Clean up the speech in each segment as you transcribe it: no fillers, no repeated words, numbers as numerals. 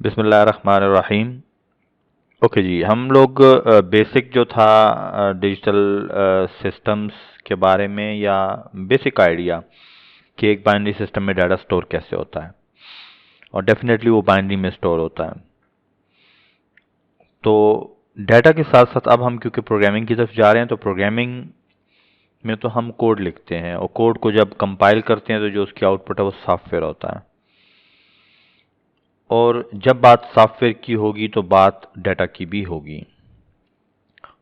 बिस्मिल्लाहिर्रहमानिर्रहीम। ओके जी, हम लोग बेसिक जो था डिजिटल सिस्टम्स के बारे में, या बेसिक आइडिया कि एक बाइनरी सिस्टम में डाटा स्टोर कैसे होता है, और डेफिनेटली वो बाइनरी में स्टोर होता है। तो डाटा के साथ साथ अब हम क्योंकि प्रोग्रामिंग की तरफ जा रहे हैं, तो प्रोग्रामिंग में तो हम कोड लिखते हैं, और कोड को जब कंपाइल करते हैं तो जो उसकी आउटपुट है वो सॉफ्टवेयर होता है। और जब बात सॉफ्टवेयर की होगी तो बात डाटा की भी होगी,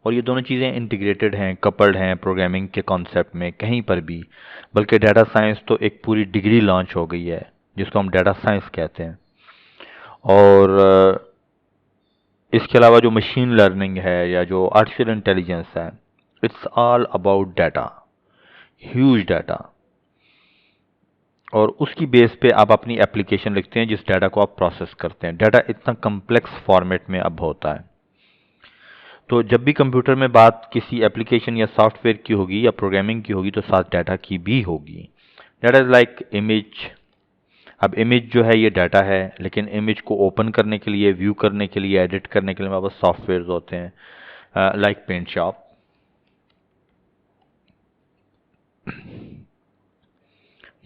और ये दोनों चीज़ें इंटीग्रेटेड हैं, कपल्ड हैं प्रोग्रामिंग के कॉन्सेप्ट में कहीं पर भी। बल्कि डाटा साइंस तो एक पूरी डिग्री लॉन्च हो गई है जिसको हम डाटा साइंस कहते हैं। और इसके अलावा जो मशीन लर्निंग है या जो आर्टिफिशियल इंटेलिजेंस है, it's all about data, huge data. और उसकी बेस पे आप अपनी एप्लीकेशन लिखते हैं जिस डाटा को आप प्रोसेस करते हैं। डाटा इतना कम्प्लेक्स फॉर्मेट में अब होता है, तो जब भी कंप्यूटर में बात किसी एप्लीकेशन या सॉफ्टवेयर की होगी या प्रोग्रामिंग की होगी तो साथ डाटा की भी होगी। Data is like image. अब इमेज जो है ये डाटा है, लेकिन इमेज को ओपन करने के लिए, व्यू करने के लिए, एडिट करने के लिए हमारे पास सॉफ्टवेयर होते हैं, लाइक पेंट शॉप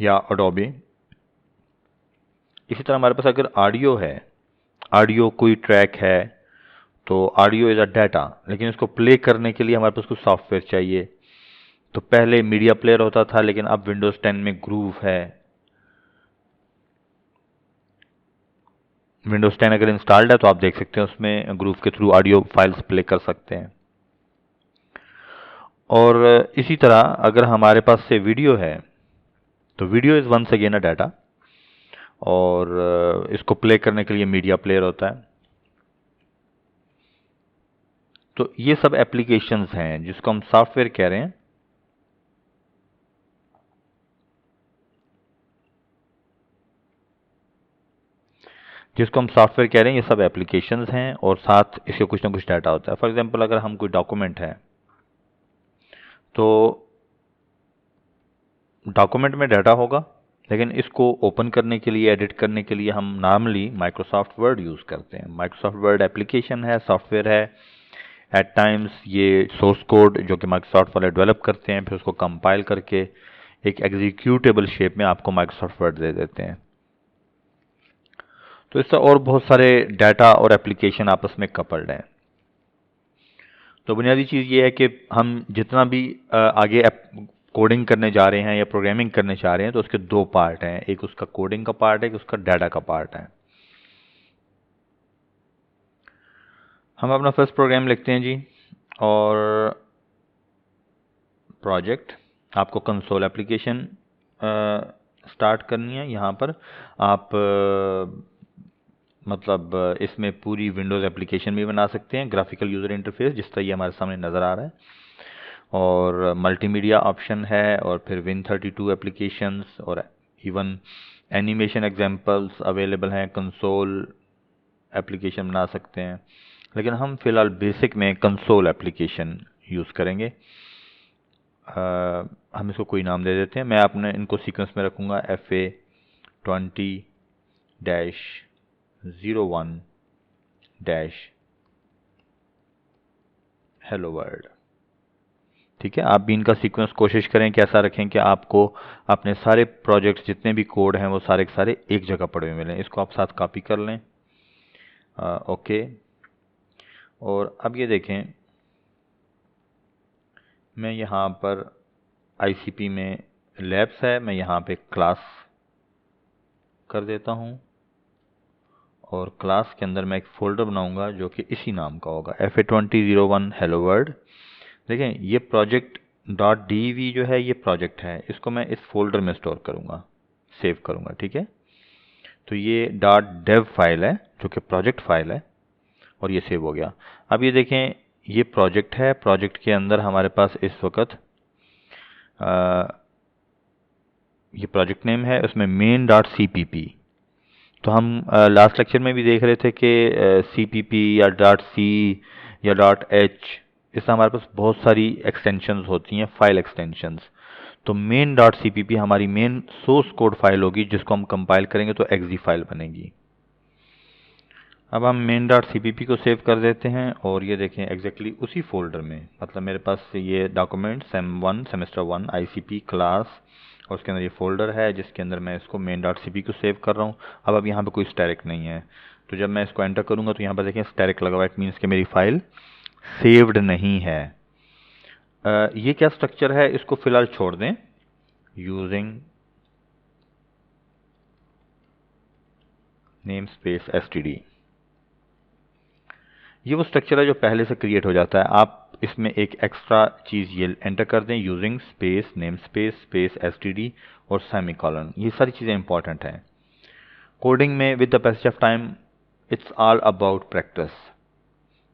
या अडोबे। इसी तरह हमारे पास अगर ऑडियो है, ऑडियो कोई ट्रैक है, तो ऑडियो इज अ डाटा, लेकिन इसको प्ले करने के लिए हमारे पास कुछ सॉफ्टवेयर चाहिए। तो पहले मीडिया प्लेयर होता था, लेकिन अब विंडोज 10 में ग्रूव है। विंडोज 10 अगर इंस्टॉल्ड है तो आप देख सकते हैं उसमें ग्रूव के थ्रू ऑडियो फाइल्स प्ले कर सकते हैं। और इसी तरह अगर हमारे पास से वीडियो है, तो video is once again a data, और इसको प्ले करने के लिए मीडिया प्लेयर होता है। तो ये सब एप्लीकेशंस हैं जिसको हम सॉफ्टवेयर कह रहे हैं। जिसको हम सॉफ्टवेयर कह रहे हैं, ये सब एप्लीकेशंस हैं, और साथ इसके कुछ ना कुछ डाटा होता है। फॉर एग्जांपल अगर हम कोई डॉक्यूमेंट है, तो डॉक्यूमेंट में डाटा होगा, लेकिन इसको ओपन करने के लिए, एडिट करने के लिए हम नॉर्मली माइक्रोसॉफ्ट वर्ड यूज़ करते हैं। माइक्रोसॉफ्ट वर्ड एप्लीकेशन है, सॉफ्टवेयर है। एट टाइम्स ये सोर्स कोड जो कि माइक्रोसॉफ्ट वाले डेवलप करते हैं, फिर उसको कंपाइल करके एक एग्जीक्यूटेबल शेप में आपको माइक्रोसॉफ्ट वर्ड दे देते हैं। तो इससे और बहुत सारे डाटा और एप्लीकेशन आपस में कपल्ड हैं। तो बुनियादी चीज़ ये है कि हम जितना भी आगे कोडिंग करने जा रहे हैं या प्रोग्रामिंग करने चाह रहे हैं, तो उसके दो पार्ट हैं, एक उसका कोडिंग का पार्ट है, एक उसका डाटा का पार्ट है। हम अपना फर्स्ट प्रोग्राम लिखते हैं जी, और प्रोजेक्ट आपको कंसोल एप्लीकेशन स्टार्ट करनी है। यहाँ पर आप मतलब इसमें पूरी विंडोज़ एप्लीकेशन भी बना सकते हैं, ग्राफिकल यूज़र इंटरफेस जिस तरह ये हमारे सामने नज़र आ रहा है। और मल्टीमीडिया ऑप्शन है, और फिर Win32 एप्लीकेशंस, और इवन एनिमेशन एग्जांपल्स अवेलेबल हैं। कंसोल एप्लीकेशन बना सकते हैं, लेकिन हम फिलहाल बेसिक में कंसोल एप्लीकेशन यूज़ करेंगे। हम इसको कोई नाम दे देते हैं। मैं अपने इनको सीक्वेंस में रखूँगा FA20-01-हेलो वर्ल्ड। ठीक है, आप भी इनका सीक्वेंस कोशिश करें कि ऐसा रखें कि आपको अपने सारे प्रोजेक्ट्स जितने भी कोड हैं वो सारे के सारे एक जगह पड़े हुए मिलें। इसको आप साथ कॉपी कर लें। ओके, और अब ये देखें, मैं यहाँ पर आईसीपी में लैब्स है, मैं यहाँ पे क्लास कर देता हूँ, और क्लास के अंदर मैं एक फ़ोल्डर बनाऊंगा जो कि इसी नाम का होगा, FA2001 हेलो वर्ल्ड। देखें, ये प्रोजेक्ट .dv जो है ये प्रोजेक्ट है, इसको मैं इस फोल्डर में स्टोर करूँगा, सेव करूँगा। ठीक है, तो ये .dev फाइल है जो कि प्रोजेक्ट फाइल है, और ये सेव हो गया। अब ये देखें, ये प्रोजेक्ट है। प्रोजेक्ट के अंदर हमारे पास इस वक्त ये प्रोजेक्ट नेम है, उसमें main.cpp। तो हम लास्ट लेक्चर में भी देख रहे थे कि CPP या .c या .h, इससे हमारे पास बहुत सारी एक्सटेंशंस होती हैं, फाइल एक्सटेंशंस। तो main.cpp हमारी मेन सोर्स कोड फाइल होगी, जिसको हम कंपाइल करेंगे तो exe फाइल बनेगी। अब हम main.cpp को सेव कर देते हैं और ये देखें एग्जैक्टली उसी फोल्डर में, मतलब मेरे पास ये डॉक्यूमेंट सेम1 सेमेस्टर 1 आईसीपी क्लास और उसके अंदर ये फोल्डर है जिसके अंदर मैं इसको main.cp को सेव कर रहा हूँ। अब यहाँ पे कोई स्टैटिक नहीं है, तो जब मैं इसको एंटर करूँगा तो यहाँ पर देखें स्टैटिक लगा हुआ है, इट मीन्स कि मेरी फाइल सेव्ड नहीं है। ये क्या स्ट्रक्चर है, इसको फिलहाल छोड़ दें। यूजिंग नेम स्पेस std, ये वो स्ट्रक्चर है जो पहले से क्रिएट हो जाता है। आप इसमें एक एक्स्ट्रा चीज़ ये एंटर कर दें, using space name space space std और सेमीकोलन। ये सारी चीज़ें इंपॉर्टेंट हैं कोडिंग में। With the passage of time it's all about practice.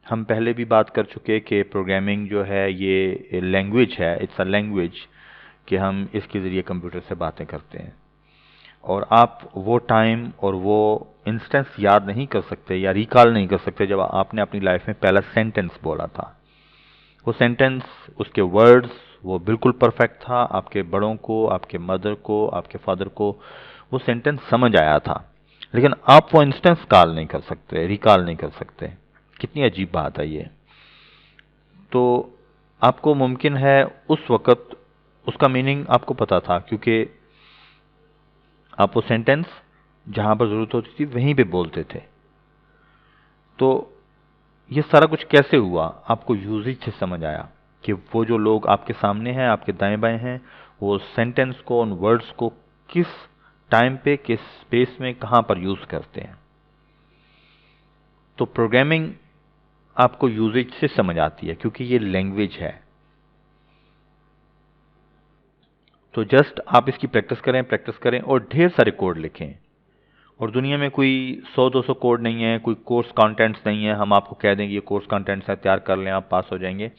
हम पहले भी बात कर चुके कि प्रोग्रामिंग जो है ये लैंग्वेज है, इट्स अ लैंग्वेज कि हम इसके ज़रिए कंप्यूटर से बातें करते हैं। और आप वो टाइम और वो इंस्टेंस याद नहीं कर सकते या रिकॉल नहीं कर सकते जब आपने अपनी लाइफ में पहला सेंटेंस बोला था। वो सेंटेंस, उसके वर्ड्स वो बिल्कुल परफेक्ट था, आपके बड़ों को, आपके मदर को, आपके फादर को वो सेंटेंस समझ आया था, लेकिन आप वो इंस्टेंस कॉल नहीं कर सकते, रिकॉल नहीं कर सकते। कितनी अजीब बात है ये। तो आपको मुमकिन है उस वक़्त उसका मीनिंग आपको पता था, क्योंकि आप वो सेंटेंस जहां पर ज़रूरत होती थी वहीं पे बोलते थे। तो ये सारा कुछ कैसे हुआ, आपको यूजेज से समझ आया कि वो जो लोग आपके सामने हैं, आपके दाएं बाएं हैं, वो सेंटेंस को, उन वर्ड्स को किस टाइम पे, किस स्पेस में, कहां पर यूज करते हैं। तो प्रोग्रामिंग आपको यूजेज से समझ आती है क्योंकि ये लैंग्वेज है। तो जस्ट आप इसकी प्रैक्टिस करें और ढेर सारे कोड लिखें। और दुनिया में कोई 100-200 कोड नहीं है, कोई कोर्स कंटेंट्स नहीं है हम आपको कह देंगे ये कोर्स कंटेंट्स है, तैयार कर लें आप पास हो जाएंगे।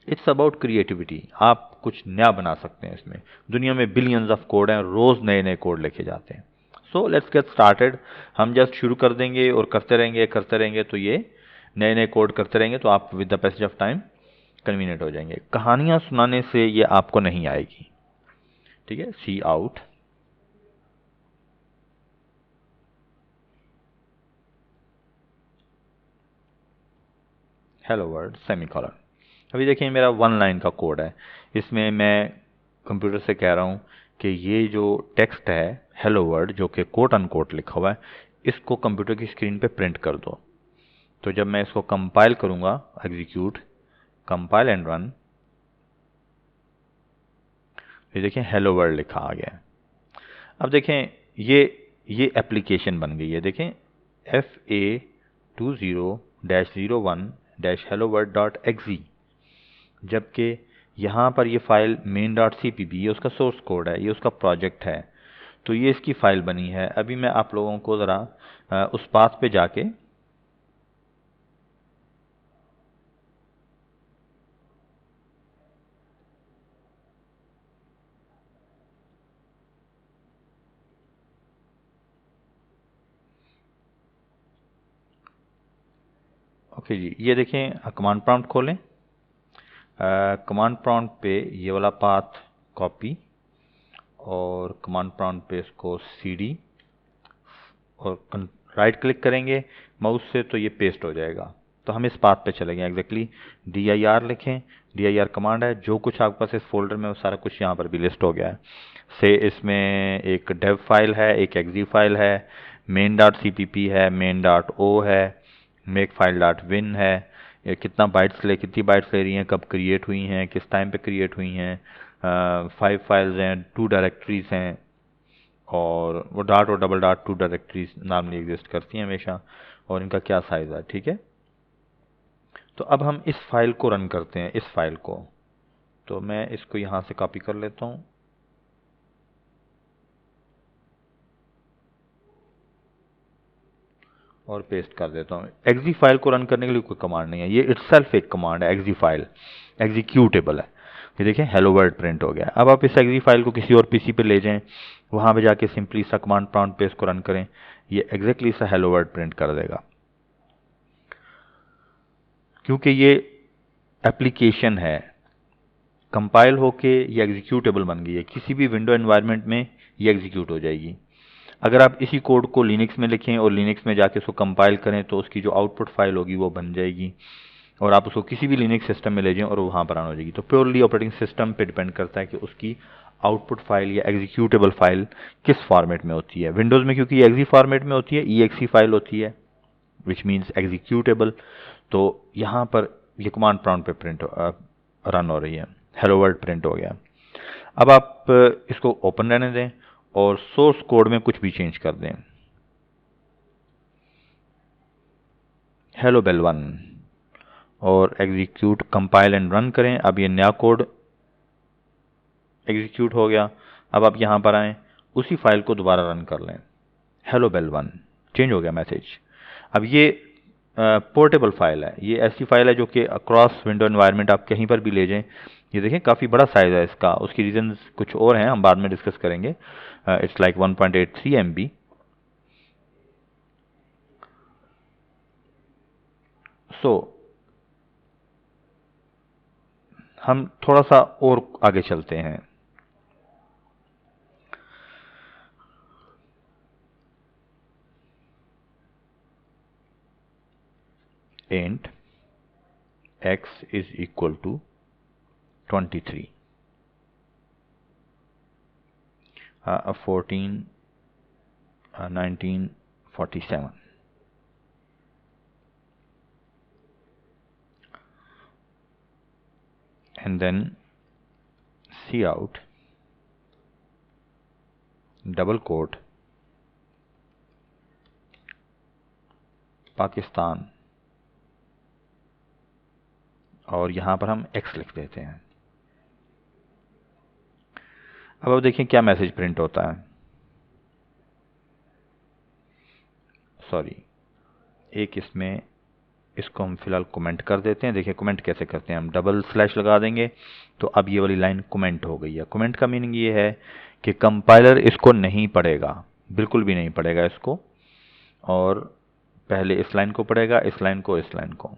इट्स अबाउट क्रिएटिविटी, आप कुछ नया बना सकते हैं इसमें। दुनिया में बिलियंस ऑफ कोड हैं, रोज़ नए नए कोड लिखे जाते हैं। So let's get started. हम जस्ट शुरू कर देंगे और करते रहेंगे तो ये नए नए कोड करते रहेंगे तो आप with the passage of time convenient हो जाएंगे। कहानियां सुनाने से ये आपको नहीं आएगी, ठीक है। सी आउट हेलो वर्ल्ड सेमीकोलन। अभी देखिए मेरा 1 लाइन का कोड है, इसमें मैं कंप्यूटर से कह रहा हूँ कि ये जो टेक्स्ट है हेलो वर्ल्ड जो कि कोट अनकोट लिखा हुआ है, इसको कंप्यूटर की स्क्रीन पे प्रिंट कर दो। तो जब मैं इसको कंपाइल करूँगा, एग्जीक्यूट, कंपाइल एंड रन, ये देखें हेलो वर्ल्ड लिखा आ गया। अब देखें ये एप्लीकेशन बन गई है। देखें FA20-01-helloworld.exe, जबकि यहाँ पर ये फाइल main.cpp, ये उसका सोर्स कोड है, ये उसका प्रोजेक्ट है। तो ये इसकी फाइल बनी है। अभी मैं आप लोगों को ज़रा उस पाथ पे जाके ओके जी, ये देखें कमांड प्रॉम्प्ट खोलें। कमांड प्रॉम्प्ट पे ये वाला पाथ कॉपी और कमांड प्रॉम्प्ट पे इसको cd और राइट क्लिक करेंगे माउस से तो ये पेस्ट हो जाएगा। तो हम इस पाथ पे चलेंगे, एग्जैक्टली dir लिखें, dir कमांड है। जो कुछ आपके पास इस फोल्डर में वो सारा कुछ यहाँ पर भी लिस्ट हो गया है। से इसमें एक dev फाइल है, एक exe फाइल है, main.cpp है, main.o है, makefile.win है। ये कितना बाइट्स कितनी बाइट्स ले रही हैं, कब क्रिएट हुई हैं, किस टाइम पे क्रिएट हुई हैं। 5 फाइल्स हैं, 2 डायरेक्टरीज हैं, और वो डॉट और double dot 2 directories normally exist करती हैं हमेशा, और इनका क्या साइज है, ठीक है। तो अब हम इस फाइल को रन करते हैं, इस फाइल को। तो मैं इसको यहाँ से कॉपी कर लेता हूँ और पेस्ट कर देता हूँ। exe फाइल को रन करने के लिए कोई कमांड नहीं है, ये इटसेल्फ एक कमांड है। exe फाइल एग्जीक्यूटेबल है। ये देखें हेलो वर्ल्ड प्रिंट हो गया। अब आप इस exe फाइल को किसी और पीसी पे ले जाएं, वहां पे जाके सिंपली सा कमांड प्रॉम्प्ट पे इसको रन करें, ये एग्जैक्टली सा हेलो वर्ल्ड प्रिंट कर देगा। क्योंकि ये एप्लीकेशन है, कंपाइल होके ये एग्जीक्यूटेबल बन गई है, किसी भी विंडो एनवायरनमेंट में ये एग्जीक्यूट हो जाएगी। अगर आप इसी कोड को लिनक्स में लिखें और लिनक्स में जाके उसको कंपाइल करें तो उसकी जो आउटपुट फाइल होगी वो बन जाएगी, और आप उसको किसी भी लिनक्स सिस्टम में ले जाएं और वहाँ पर रन हो जाएगी। तो प्योरली ऑपरेटिंग सिस्टम पे डिपेंड करता है कि उसकी आउटपुट फाइल या एग्जीक्यूटेबल फाइल किस फॉर्मेट में होती है। विंडोज़ में क्योंकि एक्जी फॉर्मेट में होती है, EXE फाइल होती है विच मीन्स एग्जीक्यूटेबल, तो यहाँ पर ये कमांड प्रॉम्प्ट पे प्रिंट रन हो रही है, हेलो वर्ल्ड प्रिंट हो गया। अब आप इसको ओपन रहने दें और सोर्स कोड में कुछ भी चेंज कर दें, हेलो बेल 1, और एग्जीक्यूट कंपाइल एंड रन करें। अब ये नया कोड एग्जीक्यूट हो गया। अब आप यहाँ पर आएँ, उसी फाइल को दोबारा रन कर लें, हेलो बेल 1, चेंज हो गया मैसेज। अब ये पोर्टेबल फाइल है, ये ऐसी फाइल है जो कि अक्रॉस विंडो एनवायरनमेंट आप कहीं पर भी ले जाएं। ये देखें काफ़ी बड़ा साइज़ है इसका, उसकी रीजंस कुछ और हैं, हम बाद में डिस्कस करेंगे। It's like 1.83 MB। सो हम थोड़ा सा और आगे चलते हैं। Int x is equal to 23, 14 1947, and then cout double quote Pakistan, और यहां पर हम x लिख देते हैं। अब देखें क्या मैसेज प्रिंट होता है। सॉरी, एक इसमें इसको हम फिलहाल कमेंट कर देते हैं। देखिए कमेंट कैसे करते हैं, हम डबल स्लैश लगा देंगे तो अब ये वाली लाइन कमेंट हो गई है। कमेंट का मीनिंग ये है कि कंपाइलर इसको नहीं पढ़ेगा, बिल्कुल भी नहीं पढ़ेगा इसको, और पहले इस लाइन को पढ़ेगा, इस लाइन को, इस लाइन को।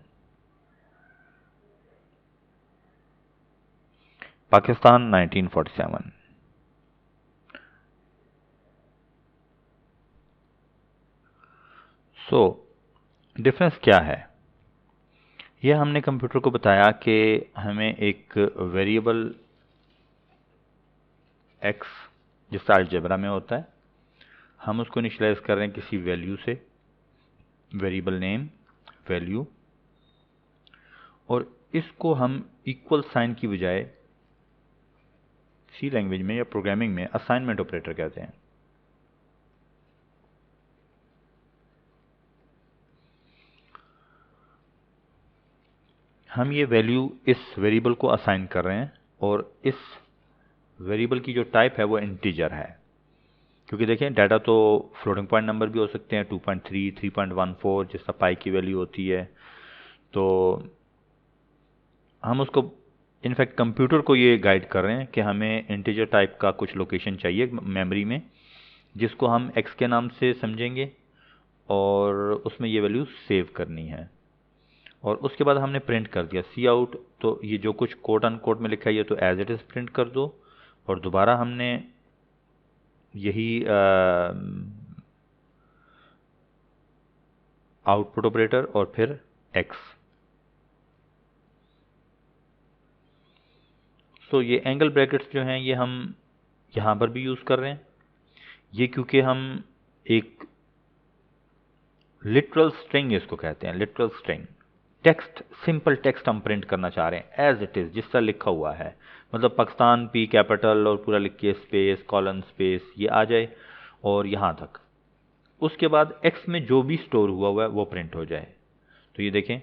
पाकिस्तान 1947। सो डिफरेंस क्या है, यह हमने कंप्यूटर को बताया कि हमें एक वेरिएबल x, जिसका अलजेब्रा में होता है, हम उसको इनिशियलाइज कर रहे हैं किसी वैल्यू से, वेरिएबल नेम वैल्यू, और इसको हम इक्वल साइन की बजाय सी लैंग्वेज में या प्रोग्रामिंग में असाइनमेंट ऑपरेटर कहते हैं। हम ये वैल्यू इस वेरिएबल को असाइन कर रहे हैं, और इस वेरिएबल की जो टाइप है वो इंटीजर है, क्योंकि देखें डाटा तो फ्लोटिंग पॉइंट नंबर भी हो सकते हैं, 2.3, 3.14 जिसका पाई की वैल्यू होती है। तो हम उसको इनफैक्ट कंप्यूटर को ये गाइड कर रहे हैं कि हमें इंटीजर टाइप का कुछ लोकेशन चाहिए मेमोरी में, जिसको हम x के नाम से समझेंगे और उसमें ये वैल्यू सेव करनी है। और उसके बाद हमने प्रिंट कर दिया cout, तो ये जो कुछ कोट अनकोट में लिखा है ये तो एज इट इज़ प्रिंट कर दो, और दोबारा हमने यही आउटपुट ऑपरेटर और फिर x। तो ये एंगल ब्रैकेट्स जो हैं ये हम यहाँ पर भी यूज़ कर रहे हैं। ये क्योंकि हम एक लिटरल स्ट्रिंग इसको कहते हैं, literal string text, simple text हम प्रिंट करना चाह रहे हैं एज इट इज़, जिस तरह लिखा हुआ है, मतलब पाकिस्तान P कैपिटल और पूरा लिख के स्पेस कॉलन स्पेस ये आ जाए और यहाँ तक। उसके बाद x में जो भी स्टोर हुआ है वो प्रिंट हो जाए। तो ये देखें,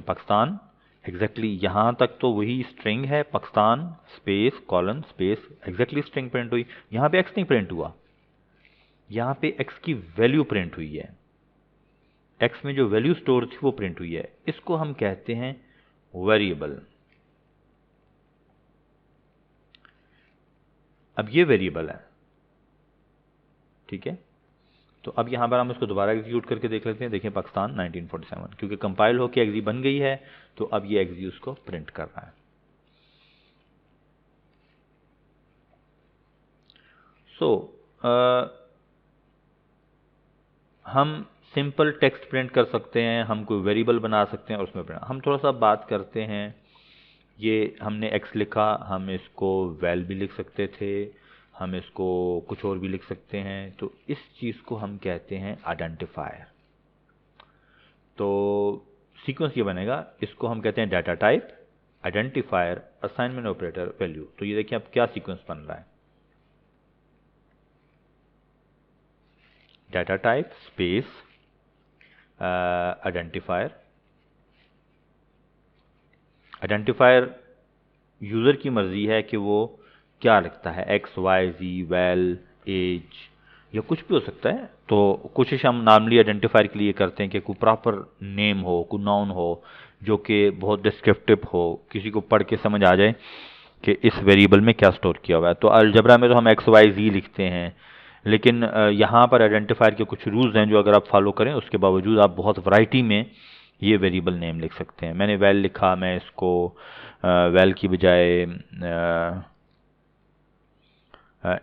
पाकिस्तान एग्जैक्टली यहाँ तक तो वही स्ट्रिंग है, Pakistan space colon space, exactly string print हुई। यहाँ पे x नहीं प्रिंट हुआ, यहाँ पे x की वैल्यू प्रिंट हुई है, x में जो वैल्यू स्टोर थी वो प्रिंट हुई है। इसको हम कहते हैं वेरिएबल। अब ये वेरिएबल है, ठीक है। तो अब यहाँ पर हम इसको दोबारा एग्जीक्यूट करके देख लेते हैं। देखें पाकिस्तान 1947, क्योंकि कंपाइल होकर एक्जी बन गई है तो अब ये एक्जी उसको प्रिंट कर रहा है। सो हम सिंपल टेक्स्ट प्रिंट कर सकते हैं, हम कोई वेरिएबल बना सकते हैं और उसमें प्रिंट। हम थोड़ा सा बात करते हैं, ये हमने x लिखा, हम इसको वैल भी लिख सकते थे, हम इसको कुछ और भी लिख सकते हैं। तो इस चीज़ को हम कहते हैं आइडेंटिफायर। तो सीक्वेंस ये बनेगा, इसको हम कहते हैं data type, identifier, assignment operator, value. तो ये देखिए अब क्या सीक्वेंस बन रहा है, data type space identifier. Identifier user की मर्जी है कि वो क्या लिखता है, एक्स वाई जी, वैल, एज, या कुछ भी हो सकता है। तो कोशिश हम नॉर्मली आइडेंटिफायर के लिए करते हैं कि कोई प्रॉपर नेम हो, कोई नाउन हो जो कि बहुत डिस्क्रिप्टिव हो, किसी को पढ़ के समझ आ जाए कि इस वेरिएबल में क्या स्टोर किया हुआ है। तो अलजबरा में तो हम एक्स वाई जी लिखते हैं, लेकिन यहाँ पर आइडेंटिफायर के कुछ रूल्स हैं जो अगर आप फॉलो करें उसके बावजूद आप बहुत वैरायटी में ये वेरिएबल नेम लिख सकते हैं। मैंने वैल लिखा, मैं इसको वैल की बजाय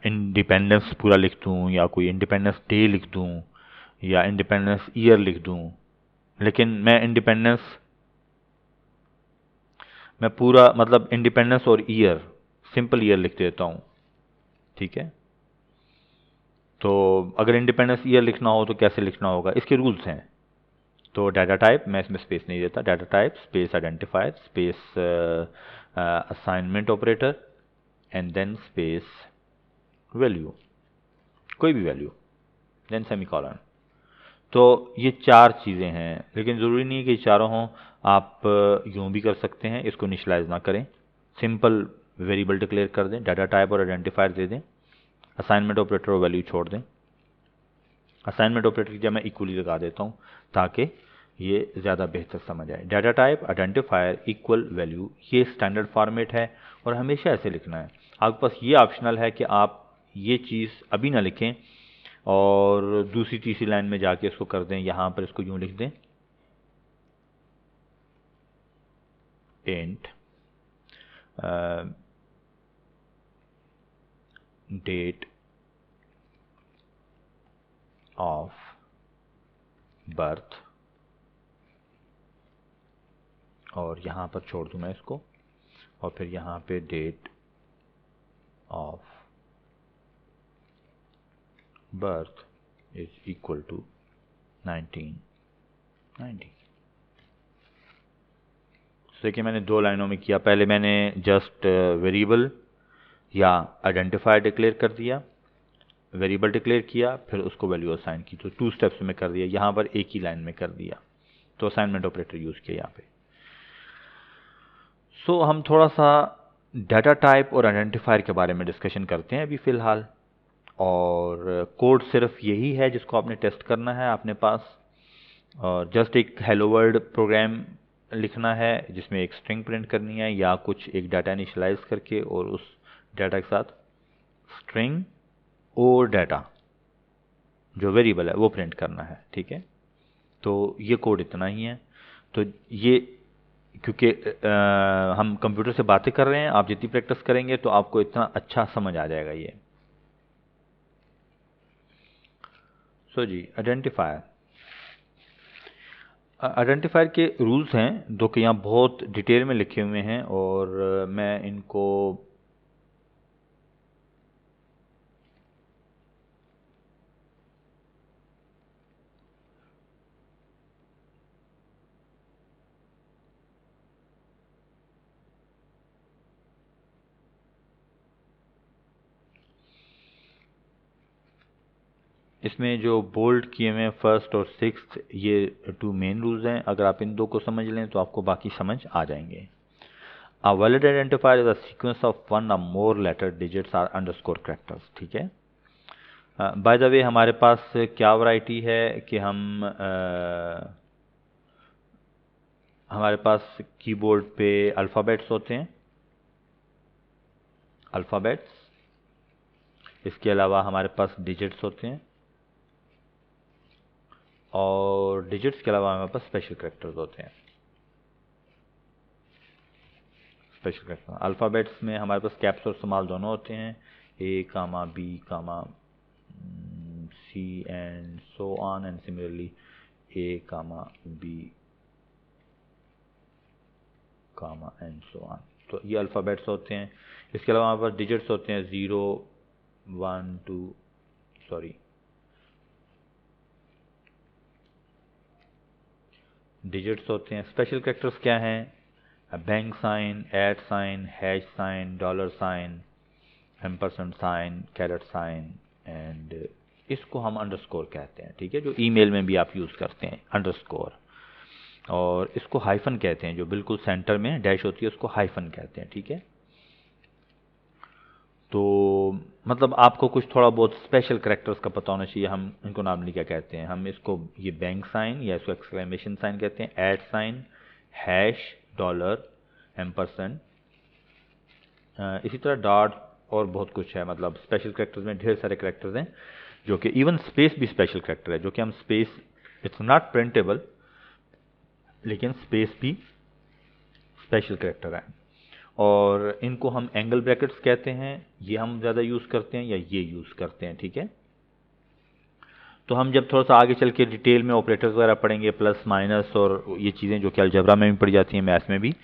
इंडिपेंडेंस पूरा लिख दूँ, या कोई इंडिपेंडेंस डे लिख दूँ, या इंडिपेंडेंस ईयर लिख दूँ। लेकिन मैं पूरा मतलब इंडिपेंडेंस और ईयर, सिंपल ईयर लिख देता हूँ, ठीक है। तो अगर इंडिपेंडेंस ईयर लिखना हो तो कैसे लिखना होगा, इसके रूल्स हैं। तो डाटा टाइप, मैं इसमें स्पेस नहीं देता, data type space identifier space assignment operator and then space value, कोई भी वैल्यू, देन सेमीकोलन। तो ये चार चीज़ें हैं, लेकिन ज़रूरी नहीं है कि चारों हों। आप यूँ भी कर सकते हैं, इसको इनिशियलाइज ना करें, सिंपल वेरिएबल डिक्लेयर कर दें, डाटा टाइप और आइडेंटिफायर दे दें, असाइनमेंट ऑपरेटर और वैल्यू छोड़ दें। असाइनमेंट ऑपरेटर की जगह मैं इक्वली लगा देता हूँ ताकि ये ज़्यादा बेहतर समझ आए। Data type identifier equal value, ये स्टैंडर्ड फॉर्मेट है और हमेशा ऐसे लिखना है। आपके पास ये ऑप्शनल है कि आप ये चीज़ अभी ना लिखें और दूसरी तीसरी लाइन में जाके इसको कर दें, यहाँ पर इसको यूँ लिख दें, इंट डेट ऑफ बर्थ, और यहाँ पर छोड़ दूँ मैं इसको, और फिर यहाँ पे date of birth is equal to 1990। देखिए मैंने दो लाइनों में किया, पहले मैंने जस्ट वेरिएबल या आइडेंटिफायर डिक्लेयर कर दिया, वेरिएबल डिक्लेयर किया, फिर उसको वैल्यू असाइन की। तो 2 स्टेप्स में कर दिया, यहाँ पर एक ही लाइन में कर दिया। तो असाइनमेंट ऑपरेटर यूज़ किया यहाँ पे। सो हम थोड़ा सा डाटा टाइप और आइडेंटिफायर के बारे में डिस्कशन करते हैं अभी फ़िलहाल। और कोड सिर्फ यही है जिसको आपने टेस्ट करना है अपने पास, और जस्ट एक हेलो वर्ल्ड प्रोग्राम लिखना है जिसमें एक स्ट्रिंग प्रिंट करनी है या कुछ एक डाटा इनिशियलाइज करके और उस डाटा के साथ स्ट्रिंग और डाटा जो वेरिएबल है वो प्रिंट करना है, ठीक है। तो ये कोड इतना ही है। तो ये क्योंकि हम कंप्यूटर से बातें कर रहे हैं, आप जितनी प्रैक्टिस करेंगे तो आपको इतना अच्छा समझ आ जाएगा ये। सो जी, आइडेंटिफायर के रूल्स हैं जो कि यहाँ बहुत डिटेल में लिखे हुए हैं, और मैं इनको इसमें जो बोल्ड किए हुए हैं फर्स्ट और सिक्स्थ, ये 2 मेन रूल्स हैं। अगर आप इन 2 को समझ लें तो आपको बाकी समझ आ जाएंगे। A valid identifier is a sequence of 1 or more letter digits or underscore characters, ठीक है। बाय द वे हमारे पास क्या वैरायटी है कि हमारे पास कीबोर्ड पे अल्फ़ाबेट्स होते हैं, अल्फ़ाबेट्स। इसके अलावा हमारे पास डिजिट्स होते हैं, और डिजिट्स के अलावा हमारे पास स्पेशल कैरेक्टर्स होते हैं। स्पेशल कैरेक्टर अल्फ़ाबेट्स में हमारे पास कैप्स और स्मॉल दोनों होते हैं। A comma B comma C and so on, and similarly A comma B comma and so on. तो ये अल्फ़ाबेट्स होते हैं। इसके अलावा हमारे पास डिजिट्स होते हैं 0 1 2 सॉरी डिजिट्स होते हैं। स्पेशल कैरेक्टर्स क्या हैं? Bang sign, at sign, hash sign, dollar sign, ampersand sign, caret sign, and इसको हम अंडरस्कोर कहते हैं, ठीक है, जो ईमेल में भी आप यूज़ करते हैं अंडरस्कोर। और इसको हाइफन कहते हैं, जो बिल्कुल सेंटर में डैश होती है उसको हाइफन कहते हैं, ठीक है। तो मतलब आपको कुछ थोड़ा बहुत स्पेशल कैरेक्टर्स का पता होना चाहिए। हम इनको नॉर्मली क्या कहते हैं? हम इसको ये बैंक साइन या इसको एक्सक्लेमेशन साइन कहते हैं, at sign, hash, dollar, ampersand, इसी तरह डॉट और बहुत कुछ है। मतलब स्पेशल कैरेक्टर्स में ढेर सारे कैरेक्टर्स हैं, जो कि इवन स्पेस भी स्पेशल कैरेक्टर है, जो कि हम स्पेस इट्स नॉट प्रिंटेबल, लेकिन स्पेस भी स्पेशल कैरेक्टर है। और इनको हम एंगल ब्रैकेट्स कहते हैं, ये हम ज़्यादा यूज़ करते हैं या ये यूज़ करते हैं, ठीक है। तो हम जब थोड़ा सा आगे चल के डिटेल में ऑपरेटर्स वगैरह पढ़ेंगे, प्लस माइनस और ये चीज़ें जो कि अलजेब्रा में भी पढ़ी जाती हैं, मैथ्स में भी,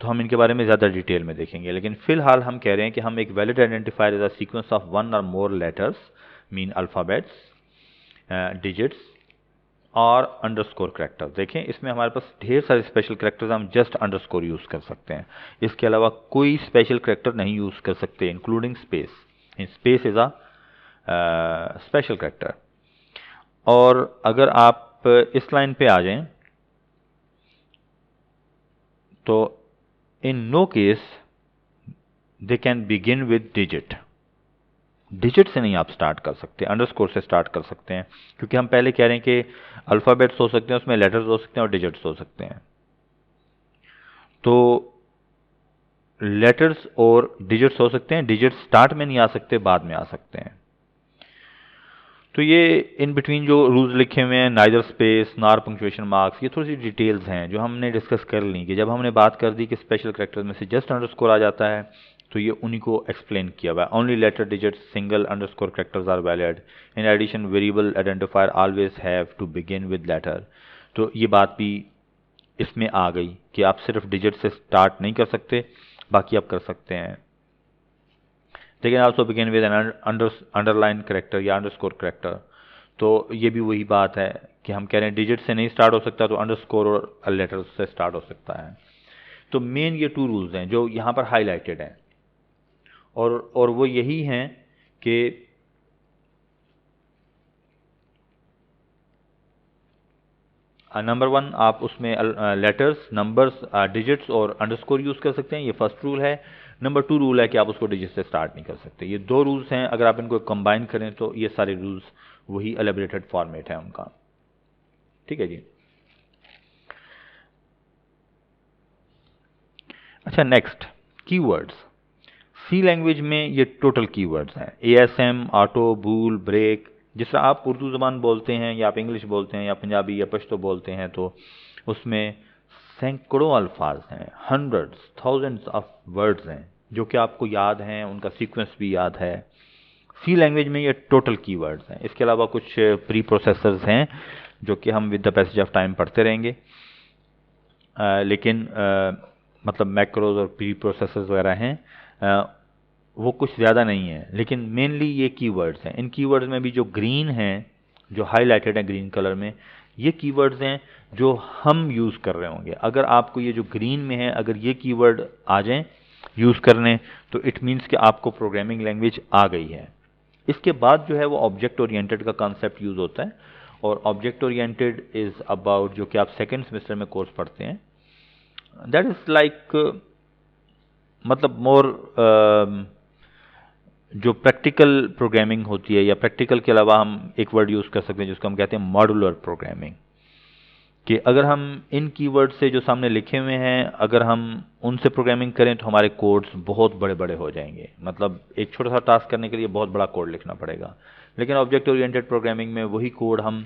तो हम इनके बारे में ज़्यादा डिटेल में देखेंगे। लेकिन फिलहाल हम कह रहे हैं कि हम एक valid identifier is a sequence of one और मोर लेटर्स मीन अल्फ़ाबेट्स, डिजिट्स और अंडरस्कोर कैरेक्टर। देखें इसमें हमारे पास ढेर सारे स्पेशल कैरेक्टर्स, हम जस्ट अंडरस्कोर यूज़ कर सकते हैं, इसके अलावा कोई स्पेशल कैरेक्टर नहीं यूज़ कर सकते, including space. Space is a special character. और अगर आप इस लाइन पे आ जाएं तो in no case they can begin with digit. Digit से नहीं आप स्टार्ट कर सकते, अंडरस्कोर से स्टार्ट कर सकते हैं, क्योंकि हम पहले कह रहे हैं कि अल्फ़ाबेट्स हो सकते हैं, उसमें लेटर्स हो सकते हैं और डिजिट्स हो सकते हैं। तो लेटर्स और डिजिट्स हो सकते हैं, डिजिट्स स्टार्ट में नहीं आ सकते, बाद में आ सकते हैं। तो ये इन बिटवीन जो रूल्स लिखे हुए हैं, neither space nor punctuation marks, ये थोड़ी सी डिटेल्स हैं जो हमने डिस्कस कर ली। कि जब हमने बात कर दी कि स्पेशल कैरेक्टर्स में से जस्ट अंडरस्कोर आ जाता है, तो ये उन्हीं को एक्सप्लेन किया हुआ है। Only letter digits single underscore characters are valid. In addition variable identifier always have to begin with letter. तो ये बात भी इसमें आ गई कि आप सिर्फ डिजिट से स्टार्ट नहीं कर सकते, बाकी आप कर सकते हैं। They can also begin with an underline character या अंडरस्कोर कैरेक्टर। तो ये भी वही बात है कि हम कह रहे हैं डिजिट से नहीं स्टार्ट हो सकता, तो अंडरस्कोर और लेटर से स्टार्ट हो सकता है। तो मेन ये 2 रूल्स हैं जो यहाँ पर हाईलाइटेड हैं, और वो यही हैं कि नंबर 1 आप उसमें लेटर्स, नंबर्स, डिजिट्स और अंडरस्कोर यूज़ कर सकते हैं, ये फर्स्ट रूल है। नंबर 2 रूल है कि आप उसको डिजिट से स्टार्ट नहीं कर सकते। ये 2 रूल्स हैं, अगर आप इनको कंबाइन करें तो ये सारे रूल्स वही एलेबरेटेड फॉर्मेट है उनका, ठीक है जी। अच्छा, नेक्स्ट कीवर्ड्स। सी लैंग्वेज में ये टोटल कीवर्ड्स हैं, ASM, ऑटो, बूल, ब्रेक। जिस तरह आप उर्दू ज़बान बोलते हैं या आप इंग्लिश बोलते हैं या पंजाबी या पश्तो बोलते हैं, तो उसमें सैकड़ों अल्फाज हैं, हंड्रेड्स थाउजेंड्स ऑफ वर्ड्स हैं जो कि आपको याद हैं, उनका सीक्वेंस भी याद है। सी लैंग्वेज में ये टोटल कीवर्ड्स हैं। इसके अलावा कुछ प्री प्रोसेसर्स हैं जो कि हम with the passage of time पढ़ते रहेंगे, लेकिन मतलब मैक्रोज और प्री प्रोसेसर्स वगैरह हैं, वो कुछ ज़्यादा नहीं है, लेकिन मेनली ये कीवर्ड्स हैं। इन कीवर्ड्स में भी जो ग्रीन हैं, जो हाईलाइटेड हैं ग्रीन कलर में, ये कीवर्ड्स हैं जो हम यूज़ कर रहे होंगे। अगर आपको ये जो ग्रीन में है, अगर ये कीवर्ड आ जाएं यूज़ करने, तो इट मीन्स कि आपको प्रोग्रामिंग लैंग्वेज आ गई है। इसके बाद जो है वो ऑब्जेक्ट ओरिएंटेड का कॉन्सेप्ट यूज़ होता है, और ऑब्जेक्ट ओरिएंटेड इज़ अबाउट, जो कि आप सेकेंड सेमेस्टर में कोर्स पढ़ते हैं, दैट इज़ लाइक मतलब मोर जो प्रैक्टिकल प्रोग्रामिंग होती है, या प्रैक्टिकल के अलावा हम एक वर्ड यूज़ कर सकते हैं जिसको हम कहते हैं मॉड्यूलर प्रोग्रामिंग। कि अगर हम इन कीवर्ड से जो सामने लिखे हुए हैं, अगर हम उनसे प्रोग्रामिंग करें तो हमारे कोड्स बहुत बड़े बड़े हो जाएंगे। मतलब एक छोटा सा टास्क करने के लिए बहुत बड़ा कोड लिखना पड़ेगा। लेकिन ऑब्जेक्ट ओरिएंटेड प्रोग्रामिंग में वही कोड हम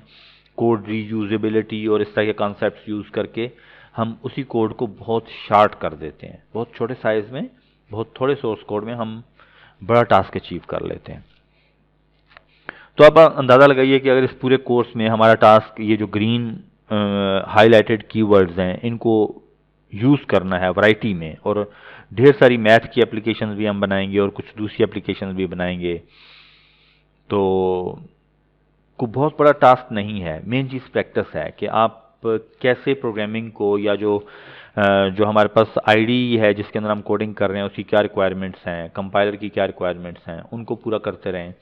कोड रीयूजेबिलिटी और इस तरह के कॉन्सेप्ट्स यूज़ करके हम उसी कोड को बहुत शार्ट कर देते हैं, बहुत छोटे साइज़ में, बहुत थोड़े सोर्स कोड में हम बड़ा टास्क अचीव कर लेते हैं। तो अब अंदाज़ा लगाइए कि अगर इस पूरे कोर्स में हमारा टास्क ये जो ग्रीन हाईलाइटेड कीवर्ड्स हैं इनको यूज़ करना है वैरायटी में, और ढेर सारी मैथ की एप्लीकेशंस भी हम बनाएंगे और कुछ दूसरी एप्लीकेशंस भी बनाएंगे, तो को बहुत बड़ा टास्क नहीं है। मेन चीज़ प्रैक्टिस है कि आप कैसे प्रोग्रामिंग को, या जो हमारे पास आईडी है जिसके अंदर हम कोडिंग कर रहे हैं उसकी क्या रिक्वायरमेंट्स हैं, कंपाइलर की क्या रिक्वायरमेंट्स हैं, उनको पूरा करते रहें।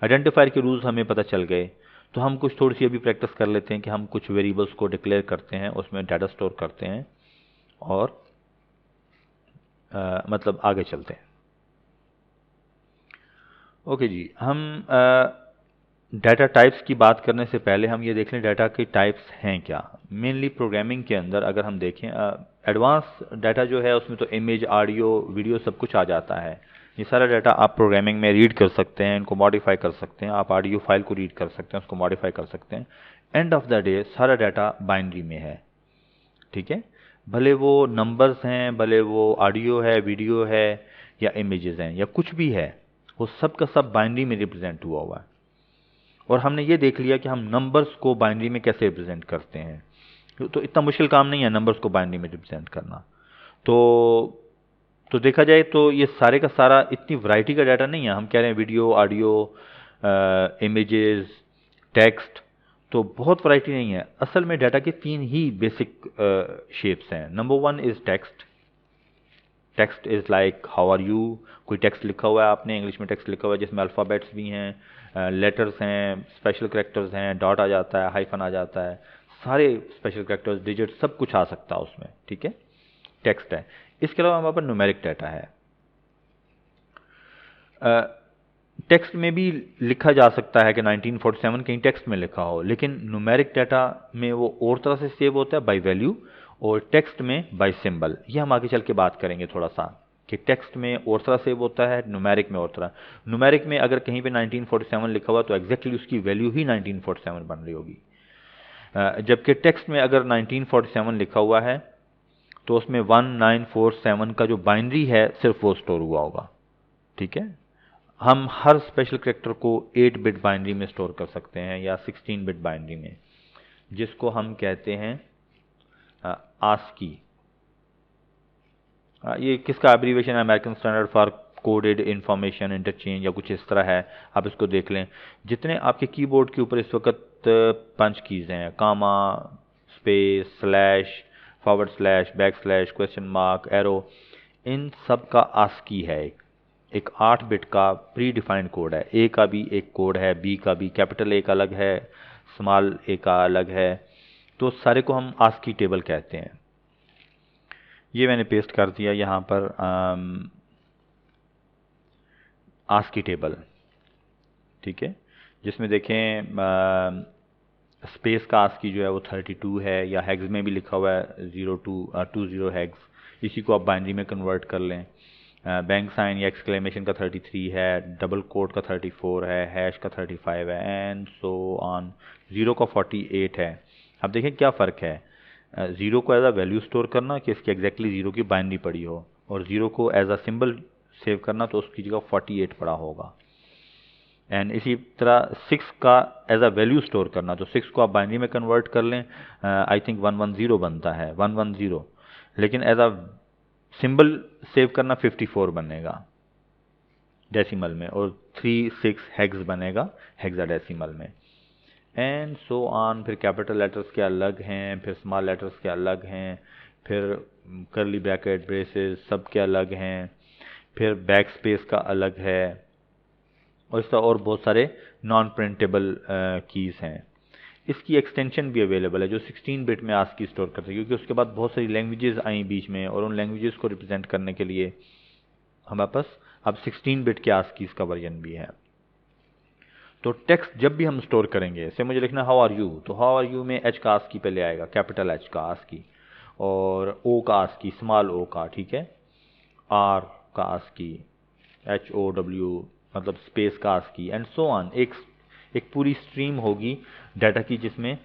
आइडेंटिफायर के रूल्स हमें पता चल गए, तो हम कुछ थोड़ी सी अभी प्रैक्टिस कर लेते हैं कि हम कुछ वेरिएबल्स को डिक्लेयर करते हैं, उसमें डाटा स्टोर करते हैं और मतलब आगे चलते हैं। ओके जी, हम डाटा टाइप्स की बात करने से पहले हम ये देख लें डाटा के टाइप्स हैं क्या। मेनली प्रोग्रामिंग के अंदर अगर हम देखें एडवांस डाटा जो है उसमें तो इमेज, ऑडियो, वीडियो सब कुछ आ जाता है। ये सारा डाटा आप प्रोग्रामिंग में रीड कर सकते हैं, इनको मॉडिफाई कर सकते हैं। आप ऑडियो फाइल को रीड कर सकते हैं, उसको मॉडिफाई कर सकते हैं। एंड ऑफ द डे सारा डाटा बाइनरी में है, ठीक है। भले वो नंबर्स हैं, भले वो ऑडियो है, वीडियो है, या इमेजेस हैं, या कुछ भी है, वो सब का सब बाइनरी में रिप्रेजेंट हुआ है। और हमने ये देख लिया कि हम नंबर्स को बाइनरी में कैसे रिप्रेजेंट करते हैं। तो इतना मुश्किल काम नहीं है नंबर्स को बाइनरी में रिप्रेजेंट करना। तो देखा जाए तो ये सारे का सारा इतनी वैरायटी का डाटा नहीं है। हम कह रहे हैं वीडियो, ऑडियो, इमेजेस, टेक्स्ट, तो बहुत वैरायटी नहीं है। असल में डाटा के तीन ही बेसिक शेप्स हैं। Number one is text. Text is like how are you. कोई टेक्स्ट लिखा हुआ है आपने, इंग्लिश में टेक्स्ट लिखा हुआ है जिसमें अल्फ़ाबेट्स भी हैं, लेटर्स हैं, स्पेशल कैरेक्टर्स हैं, डॉट आ जाता है, हाइफन आ जाता है, सारे स्पेशल कैरेक्टर्स, डिजिट, सब कुछ आ सकता है उसमें, ठीक है। टेक्स्ट है। इसके अलावा हमारे पास न्यूमेरिक डाटा है। टेक्स्ट में भी लिखा जा सकता है कि 1947 कहीं टेक्स्ट में लिखा हो, लेकिन न्यूमेरिक डाटा में वो और तरह से सेव होता है बाय वैल्यू, और टेक्स्ट में बाय सिंबल। ये हम आगे चल के बात करेंगे थोड़ा सा कि टेक्स्ट में और तरह सेव होता है, न्यूमेरिक में और तरह। न्यूमेरिक में अगर कहीं पे 1947 लिखा हुआ तो एग्जैक्टली उसकी वैल्यू ही 1947 बन रही होगी। जबकि टेक्स्ट में अगर 1947 लिखा हुआ है तो उसमें 1947 का जो बाइनरी है सिर्फ वो स्टोर हुआ होगा, ठीक है। हम हर स्पेशल कैरेक्टर को 8 बिट बाइनरी में स्टोर कर सकते हैं या 16 बिट बाइनरी में, जिसको हम कहते हैं आस्की। ये किसका एब्रीवेशन है? American standard for coded information interchange या कुछ इस तरह है, आप इसको देख लें। जितने आपके कीबोर्ड के ऊपर इस वक्त पंच कीज हैं, comma, space, slash, forward slash, back slash, question mark, arrow, इन सब का आस्की है। एक 8 बिट का प्री डिफाइंड कोड है। ए का भी एक कोड है, बी का भी, कैपिटल ए का अलग है, स्मॉल ए का अलग है, तो सारे को हम आस्की टेबल कहते हैं। ये मैंने पेस्ट कर दिया यहाँ पर आस्की टेबल, ठीक है, जिसमें देखें स्पेस का आस्की जो है वो 32 है, या हैग्स में भी लिखा हुआ है 20 हैग्स, इसी को आप बाइनरी में कन्वर्ट कर लें। बैंक साइन या एक्सक्लेमेशन का 33 है, डबल कोट का 34 है, हैश का 35 है, एंड सो ऑन। ज़ीरो का 48 है। अब देखें क्या फ़र्क है, ज़ीरो को एज अ वैल्यू स्टोर करना कि इसकी एग्जैक्टली ज़ीरो की बाइनरी पड़ी हो, और ज़ीरो को एज अ सिंबल सेव करना तो उसकी जगह 48 पड़ा होगा। एंड इसी तरह 6 का एज अ वैल्यू स्टोर करना, तो 6 को आप बाइनरी में कन्वर्ट कर लें, आई थिंक 110 बनता है, 110, लेकिन एज अ सिंबल सेव करना 54 बनेगा डेसिमल में, और 36 हेक्स बनेगा हेक्साडेसिमल में, एंड सो ऑन। फिर कैपिटल लेटर्स के अलग हैं, फिर स्मॉल लेटर्स के अलग हैं, फिर कर्ली ब्रैकेट, ब्रेसेस सब के अलग हैं, फिर बैक स्पेस का अलग है, और इस तरह और बहुत सारे नॉन प्रिंटेबल कीज़ हैं। इसकी एक्सटेंशन भी अवेलेबल है जो 16 बिट में आस्की स्टोर करते हैं, क्योंकि उसके बाद बहुत सारी लैंग्वेजेस आई बीच में, और उन लैंग्वेजेस को रिप्रेजेंट करने के लिए हमारे पास अब 16 बिट के आस्कीज़ का वर्जन भी है। तो टेक्स्ट जब भी हम स्टोर करेंगे, से मुझे लिखना हाउ आर यू, तो हाउ आर यू में एच का आस्की पहले आएगा, कैपिटल एच का आस्की, और ओ का आस्की, स्मॉल ओ का, ठीक है, आर का आस्की, HOW मतलब स्पेस का आस्की, एंड सो ऑन। एक पूरी स्ट्रीम होगी डाटा की जिसमें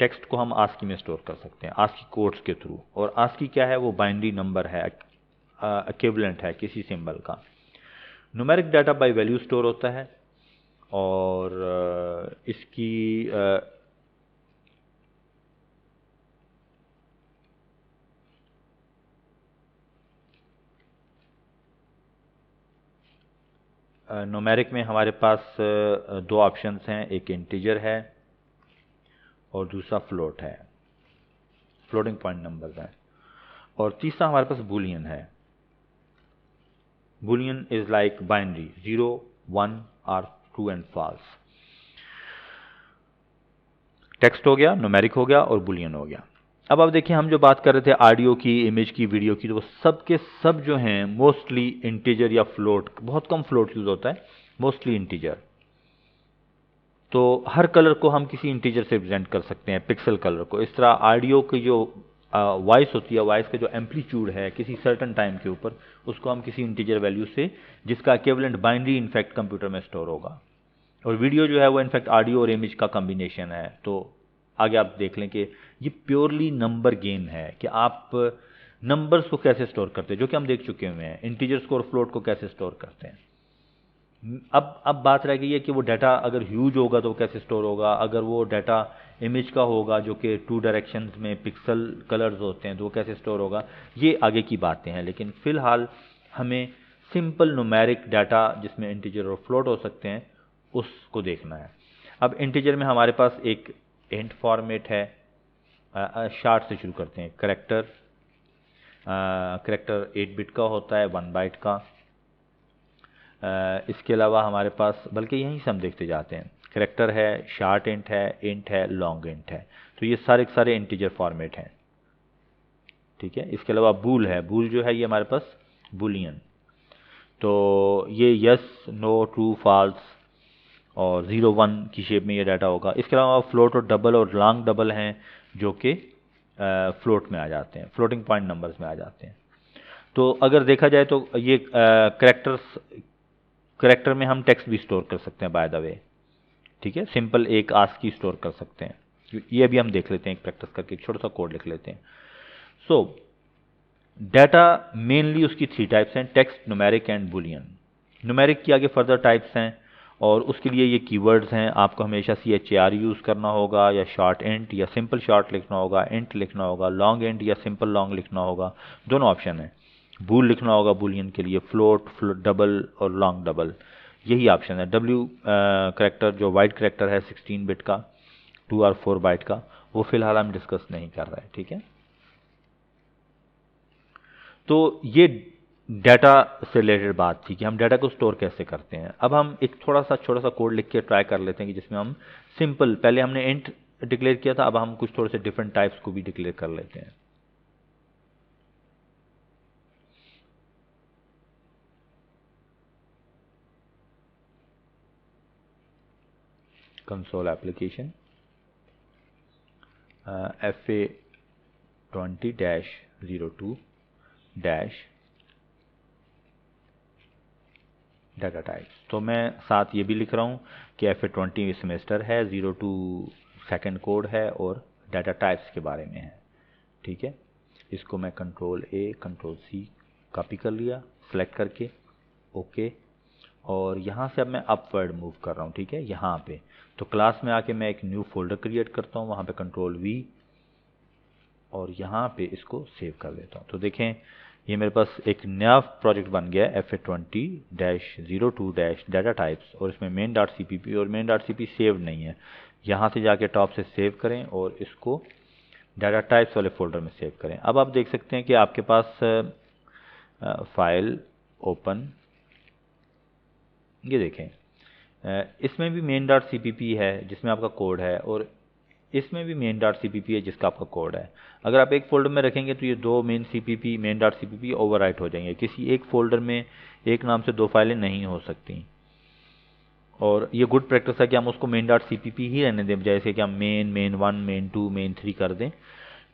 टेक्स्ट को हम आस्की में स्टोर कर सकते हैं, आस्की कोड्स के थ्रू। और आस्की क्या है? वो बाइनरी नंबर है, इक्विवेलेंट है किसी सिंबल का। Numeric data by value store होता है और इसकी न्यूमेरिक में हमारे पास दो ऑप्शंस हैं, एक इंटीजर है और दूसरा फ्लोट है, फ्लोटिंग पॉइंट नंबर है, और तीसरा हमारे पास बूलियन है। बूलियन इज लाइक बाइनरी 0 1 और ट्रू एंड फॉल्स। टेक्स्ट हो गया, न्यूमेरिक हो गया और बूलियन हो गया। अब आप देखिए, हम जो बात कर रहे थे ऑडियो की, इमेज की, वीडियो की, तो वो सब के सब जो हैं मोस्टली इंटीजर या फ्लोट, बहुत कम फ्लोट यूज होता है, मोस्टली इंटीजर। तो हर कलर को हम किसी इंटीजर से रिप्रेजेंट कर सकते हैं, पिक्सल कलर को। इस तरह ऑडियो की जो वॉइस होती है, वॉइस का जो एम्पलीट्यूड है किसी सर्टन टाइम के ऊपर, उसको हम किसी इंटीजर वैल्यू से, जिसका इक्विवेलेंट बाइनरी इनफैक्ट कंप्यूटर में स्टोर होगा। और वीडियो जो है वो इनफैक्ट ऑडियो और इमेज का कॉम्बिनेशन है। तो आगे आप देख लें कि ये प्योरली नंबर गेम है कि आप नंबर्स को कैसे स्टोर करते हैं, जो कि हम देख चुके हुए हैं, इंटीजर्स को और फ्लोट को कैसे स्टोर करते हैं। अब बात रह गई है कि वो डाटा अगर ह्यूज होगा तो वो कैसे स्टोर होगा, अगर वो डाटा इमेज का होगा जो कि 2 डायरेक्शंस में पिक्सल कलर्स होते हैं तो वो कैसे स्टोर होगा, ये आगे की बातें हैं। लेकिन फ़िलहाल हमें सिंपल न्यूमेरिक डाटा जिसमें इंटीजर और फ्लोट हो सकते हैं उसको देखना है। अब इंटीजर में हमारे पास एक इंट फॉर्मेट है, शार्ट से शुरू करते हैं। करेक्टर 8 बिट का होता है, 1 बाइट का। इसके अलावा हमारे पास, बल्कि यहीं से हम देखते जाते हैं, करेक्टर है, शार्ट इंट है, लॉन्ग इंट है। तो ये सारे के सारे इंटीजर फॉर्मेट हैं, ठीक है। इसके अलावा बूल है, बूल जो है ये हमारे पास बूलियन, तो ये यस, नो, ट्रू, फॉल्स और 0 1 की शेप में ये डाटा होगा। इसके अलावा फ्लोट और लॉन्ग डबल हैं जो कि फ्लोट में आ जाते हैं, फ्लोटिंग पॉइंट नंबर्स में आ जाते हैं। तो अगर देखा जाए तो ये करेक्टर में हम टेक्स्ट भी स्टोर कर सकते हैं बाय द वे, ठीक है। सिंपल एक आस्की स्टोर कर सकते हैं। ये अभी हम देख लेते हैं, एक प्रैक्टिस करके एक छोटा सा कोड लिख लेते हैं। सो डाटा मेनली उसकी 3 टाइप्स हैं, text, numeric and Boolean. Numeric की आगे फर्दर टाइप्स हैं और उसके लिए ये कीवर्ड्स हैं। आपको हमेशा CHAR यूज़ करना होगा, या शॉर्ट इंट या सिंपल शॉर्ट लिखना होगा, इंट लिखना होगा, लॉन्ग इंट या सिंपल लॉन्ग लिखना होगा, दोनों ऑप्शन है। बूल लिखना होगा बूलियन के लिए, फ्लोट डबल और लॉन्ग डबल, यही ऑप्शन है। करेक्टर जो वाइट करेक्टर है 16 बिट का, 2 और 4 बाइट का, वो फिलहाल हम डिस्कस नहीं कर रहे हैं, ठीक है। तो ये डाटा से रिलेटेड बात थी कि हम डाटा को स्टोर कैसे करते हैं। अब हम एक थोड़ा सा छोटा सा कोड लिख के ट्राई कर लेते हैं कि जिसमें हम सिंपल, पहले हमने इंट डिक्लेयर किया था, अब हम कुछ थोड़े से डिफरेंट टाइप्स को भी डिक्लेयर कर लेते हैं। Console application FA20-02- data types. तो मैं साथ ये भी लिख रहा हूँ कि FA20 सेमेस्टर है, 02 सेकंड कोड है और डाटा टाइप्स के बारे में है, ठीक है। इसको मैं Ctrl+A Ctrl+C कॉपी कर लिया सेलेक्ट करके, ओके। और यहाँ से अब मैं अपवर्ड मूव कर रहा हूँ, ठीक है, यहाँ पे। तो क्लास में आके मैं एक न्यू फोल्डर क्रिएट करता हूँ, वहाँ पे Ctrl+V और यहाँ पे इसको सेव कर देता हूँ। तो देखें ये मेरे पास एक नया प्रोजेक्ट बन गया है FA20-02- डाटा टाइप्स, और इसमें main.cpp और main.cpp सेव नहीं है। यहाँ से जाके टॉप से सेव करें और इसको डाटा टाइप्स वाले फोल्डर में सेव करें। अब आप देख सकते हैं कि आपके पास फाइल ओपन, ये देखें इसमें भी main.cpp है जिसमें आपका कोड है, और इसमें भी main.cpp है जिसका आपका कोड है। अगर आप एक फोल्डर में रखेंगे तो ये दो main.cpp ओवरराइट हो जाएंगे। किसी एक फोल्डर में एक नाम से दो फाइलें नहीं हो सकती, और ये गुड प्रैक्टिस है कि हम उसको main.cpp ही रहने दें, जैसे कि हम main1 main2 main3 कर दें।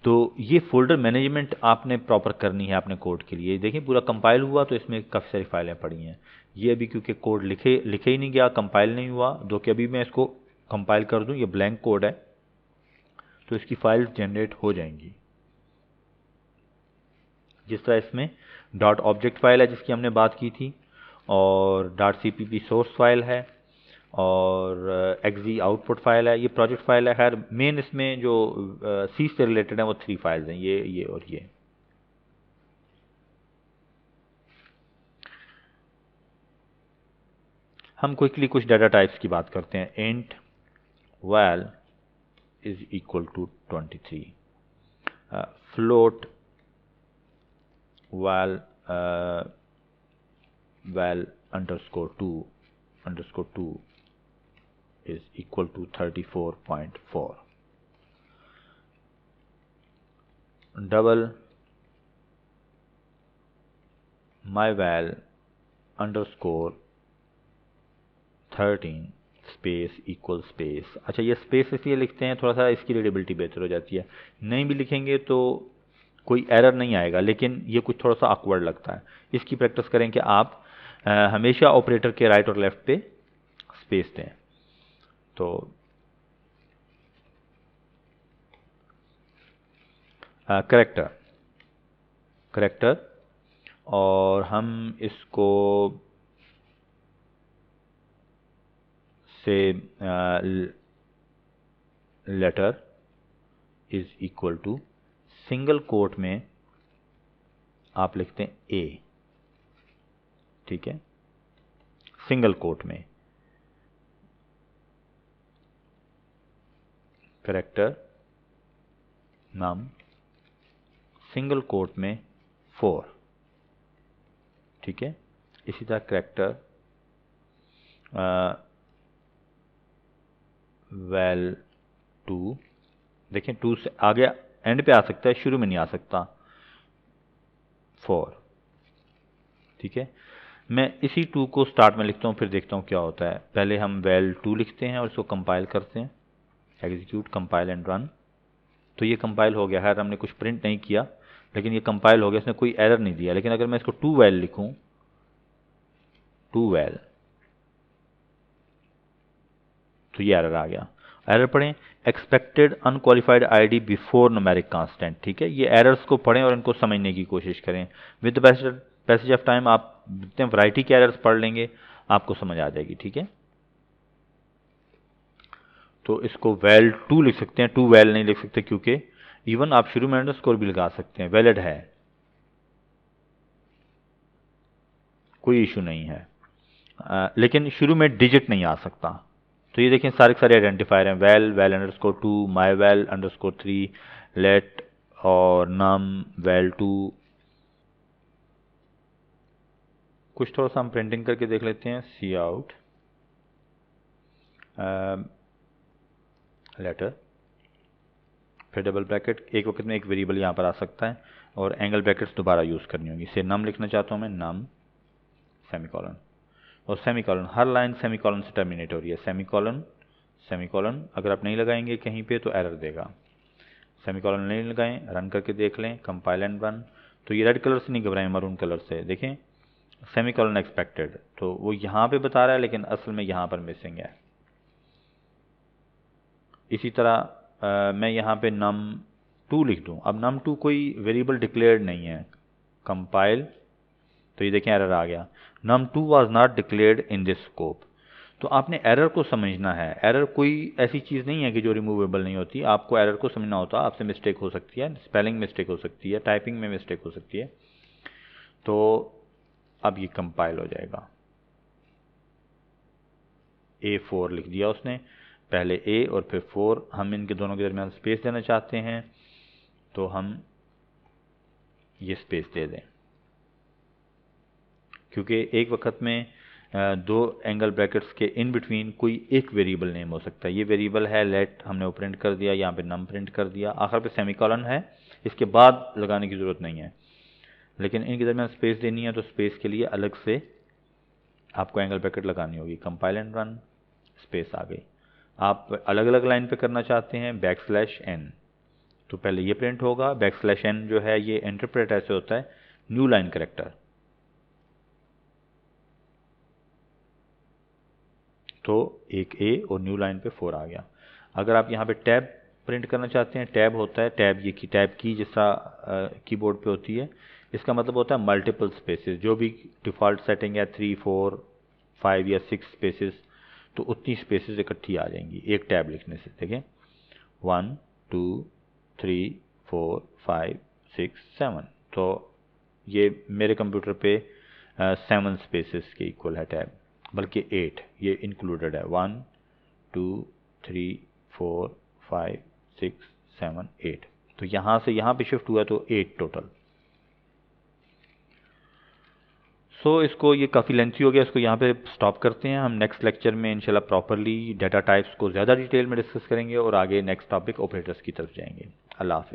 तो ये फोल्डर मैनेजमेंट आपने प्रॉपर करनी है अपने कोड के लिए। देखिए पूरा कंपाइल हुआ तो इसमें काफ़ी सारी फाइलें पड़ी हैं। ये अभी क्योंकि कोड लिखे ही नहीं गया, कंपाइल नहीं हुआ, दो कि अभी मैं इसको कंपाइल कर दूं, ये ब्लैंक कोड है तो इसकी फाइल्स जनरेट हो जाएंगी। जिस तरह इसमें डॉट ऑब्जेक्ट फाइल है जिसकी हमने बात की थी, और डॉट सीपीपी सोर्स फाइल है, और एक्जी आउटपुट फाइल है, ये प्रोजेक्ट फाइल है। खैर मेन इसमें जो सी से रिलेटेड है वो 3 फाइल्स हैं, ये और ये। हम क्विकली कुछ डाटा टाइप्स की बात करते हैं। Int val is equal to 23, float val underscore 2 is equal to 34.4, double myval underscore 13 space equal space. अच्छा, ये स्पेस इसलिए लिखते हैं, थोड़ा सा इसकी रीडेबिलिटी बेहतर हो जाती है। नहीं भी लिखेंगे तो कोई एरर नहीं आएगा, लेकिन ये कुछ थोड़ा सा awkward लगता है। इसकी प्रैक्टिस करें कि आप हमेशा ऑपरेटर के राइट और लेफ्ट पे स्पेस दें। तो करेक्टर, और हम इसको से letter is equal to single quote में आप लिखते हैं ए, ठीक है, सिंगल कोट में करेक्टर नाम सिंगल कोट में 4, ठीक है। इसी तरह करेक्टर val 2, देखें 2 से आगे एंड पे आ सकता है, शुरू में नहीं आ सकता, 4, ठीक है। मैं इसी 2 को स्टार्ट में लिखता हूँ, फिर देखता हूँ क्या होता है। पहले हम val 2 लिखते हैं और इसको कंपाइल करते हैं, एग्जीक्यूट कंपाइल एंड रन। तो ये कंपाइल हो गया है, हमने कुछ प्रिंट नहीं किया लेकिन ये कंपाइल हो गया, इसने कोई एरर नहीं दिया। लेकिन अगर मैं इसको 2 val लिखूं, 2 val, तो ये एरर आ गया। एरर पढ़ें, expected unqualified ID before numeric constant, ठीक है। ये एरर्स को पढ़ें और इनको समझने की कोशिश करें। विद पैसेज ऑफ टाइम आप जितने वैरायटी के एरर्स पढ़ लेंगे आपको समझ आ जाएगी, ठीक है। तो इसको val 2 लिख सकते हैं, 2 val नहीं लिख सकते, क्योंकि इवन आप शुरू में अंडरस्कोर भी लगा सकते हैं, वैलिड है, कोई इशू नहीं है। लेकिन शुरू में डिजिट नहीं आ सकता। तो ये देखें सारे आइडेंटिफायर हैं, val underscore 2, myval underscore 3, let और num val 2। कुछ थोड़ा सा हम प्रिंटिंग करके देख लेते हैं। सी आउट लेटर, फिर डबल ब्रैकेट, एक वक्त में एक वेरिएबल यहाँ पर आ सकता है, और एंगल ब्रैकेट्स दोबारा यूज़ करनी होगी। से नम लिखना चाहता हूँ मैं, नम सेमीकॉलन, और सेमीकॉलन, हर लाइन सेमीकॉलन से टर्मिनेट हो रही है। सेमीकॉलन सेमीकॉलन अगर आप नहीं लगाएंगे कहीं पे तो एरर देगा। सेमीकॉलन नहीं लगाएं, रन करके देख लें, कंपाइल एंड रन। तो ये रेड कलर से नहीं घबराएं, मरून कलर से देखें, सेमीकॉलन एक्सपेक्टेड, तो वो यहाँ पे बता रहा है लेकिन असल में यहाँ पर मिसिंग है। इसी तरह मैं यहाँ पे num2 लिख दूँ। अब num2 कोई वेरिएबल डिक्लेयर्ड नहीं है, कंपाइल, तो ये देखें एरर आ गया, num2 was not declared in this scope. तो आपने एरर को समझना है। एरर कोई ऐसी चीज़ नहीं है कि जो रिमूवेबल नहीं होती, आपको एरर को समझना होता है। आपसे मिस्टेक हो सकती है, स्पेलिंग मिस्टेक हो सकती है, टाइपिंग में मिस्टेक हो सकती है। तो अब ये कंपाइल हो जाएगा। A4 लिख दिया उसने, पहले A और फिर 4, हम इनके दोनों के दरमियान स्पेस देना चाहते हैं तो हम ये स्पेस दे दें, क्योंकि एक वक्त में 2 एंगल ब्रैकेट्स के इन बिटवीन कोई एक वेरिएबल नेम हो सकता है। ये वेरिएबल है लेट, हमने वो प्रिंट कर दिया, यहाँ पे नम प्रिंट कर दिया, आखिर पे सेमीकॉलन है, इसके बाद लगाने की ज़रूरत नहीं है। लेकिन इनके दरमियान स्पेस देनी है तो स्पेस के लिए अलग से आपको एंगल ब्रैकेट लगानी होगी। कंपाइल एंड रन, स्पेस आ गई। आप अलग अलग लाइन पे करना चाहते हैं, \n, तो पहले ये प्रिंट होगा। \n जो है ये इंटरप्रेट ऐसे होता है, न्यू लाइन करेक्टर, तो एक A और न्यू लाइन पे 4 आ गया। अगर आप यहाँ पे टैब प्रिंट करना चाहते हैं, टैब होता है, टैब, ये की टैब की जिस तरह कीबोर्ड पे होती है, इसका मतलब होता है मल्टीपल स्पेसेस। जो भी डिफ़ॉल्ट सेटिंग है 3, 4, 5 या 6 स्पेसेस, तो उतनी स्पेसेस इकट्ठी आ जाएंगी एक टैब लिखने से। देखें 1, 2, 3, 4, 5, 6, 7, तो ये मेरे कंप्यूटर पे 7 स्पेसेस के इक्वल है टैब, बल्कि 8 ये इंक्लूडेड है। 1, 2, 3, 4, 5, 6, 7, 8, तो यहाँ से यहाँ पे शिफ्ट हुआ तो 8 टोटल। इसको ये काफ़ी लेंथी हो गया, इसको यहाँ पे स्टॉप करते हैं। हम नेक्स्ट लेक्चर में इंशाल्लाह प्रॉपरली डाटा टाइप्स को ज़्यादा डिटेल में डिस्कस करेंगे और आगे नेक्स्ट टॉपिक ऑपरेटर्स की तरफ जाएंगे। अल्लाह हाफ़िज़।